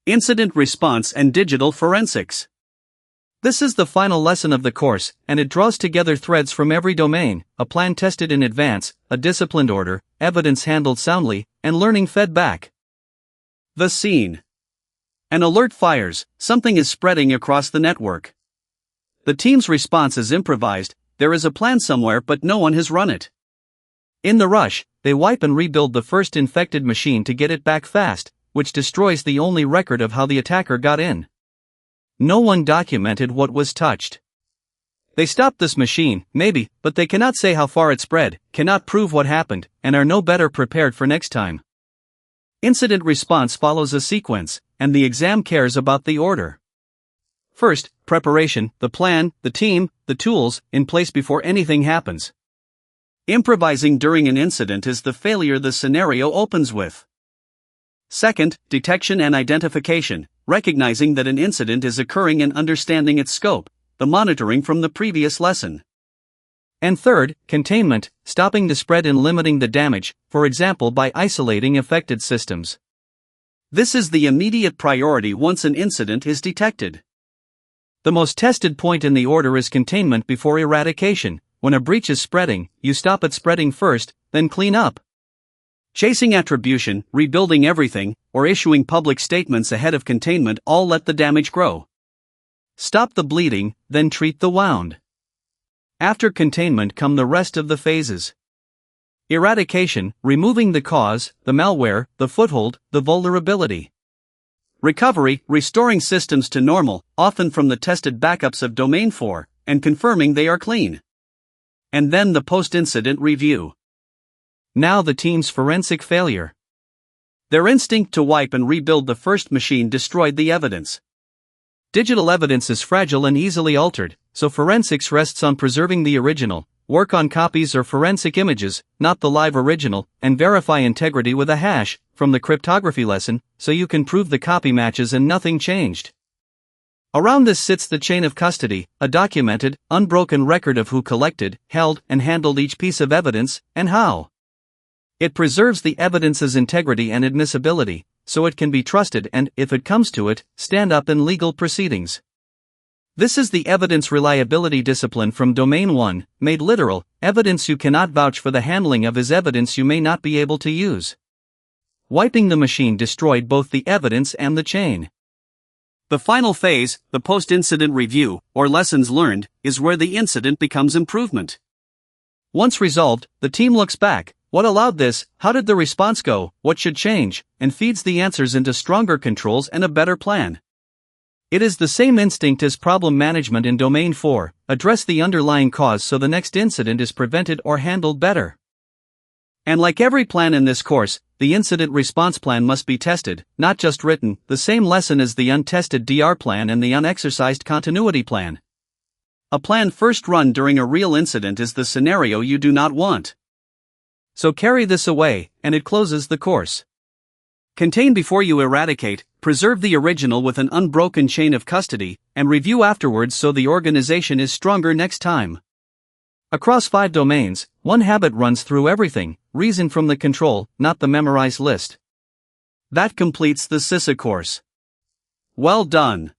Incident response and digital forensics. This is the final lesson of the course, and it draws together threads from every domain: a plan tested in advance, a disciplined order, evidence handled soundly, and learning fed back. The scene. An alert fires, something is spreading across the network. The team's response is improvised, there is a plan somewhere but no one has run it. In the rush, they wipe and rebuild the first infected machine to get it back fast, which destroys the only record of how the attacker got in. No one documented what was touched. They stopped this machine, maybe, but they cannot say how far it spread, cannot prove what happened, and are no better prepared for next time. Incident response follows a sequence, and the exam cares about the order. First, preparation, the plan, the team, the tools, in place before anything happens. Improvising during an incident is the failure the scenario opens with. Second, detection and identification, recognizing that an incident is occurring and understanding its scope, the monitoring from the previous lesson. And third, containment, stopping the spread and limiting the damage, for example by isolating affected systems. This is the immediate priority once an incident is detected. The most tested point in the order is containment before eradication. When a breach is spreading, you stop it spreading first, then clean up. Chasing attribution, rebuilding everything, or issuing public statements ahead of containment all let the damage grow. Stop the bleeding, then treat the wound. After containment come the rest of the phases. Eradication, removing the cause, the malware, the foothold, the vulnerability. Recovery, restoring systems to normal, often from the tested backups of Domain 4, and confirming they are clean. And then the post-incident review. Now the team's forensic failure. Their instinct to wipe and rebuild the first machine destroyed the evidence. Digital evidence is fragile and easily altered, so forensics rests on preserving the original. Work on copies or forensic images, not the live original, and verify integrity with a hash, from the cryptography lesson, so you can prove the copy matches and nothing changed. Around this sits the chain of custody, a documented, unbroken record of who collected, held, and handled each piece of evidence, and how. It preserves the evidence's integrity and admissibility, so it can be trusted and, if it comes to it, stand up in legal proceedings. This is the evidence reliability discipline from Domain 1, made literal. Evidence you cannot vouch for the handling of is evidence you may not be able to use. Wiping the machine destroyed both the evidence and the chain. The final phase, the post-incident review, or lessons learned, is where the incident becomes improvement. Once resolved, the team looks back. What allowed this? How did the response go? What should change? And feeds the answers into stronger controls and a better plan. It is the same instinct as problem management in Domain 4, address the underlying cause so the next incident is prevented or handled better. And like every plan in this course, the incident response plan must be tested, not just written, the same lesson as the untested DR plan and the unexercised continuity plan. A plan first run during a real incident is the scenario you do not want. So carry this away, and it closes the course. Contain before you eradicate, preserve the original with an unbroken chain of custody, and review afterwards so the organization is stronger next time. Across 5 domains, one habit runs through everything: reason from the control, not the memorized list. That completes the CISA course. Well done.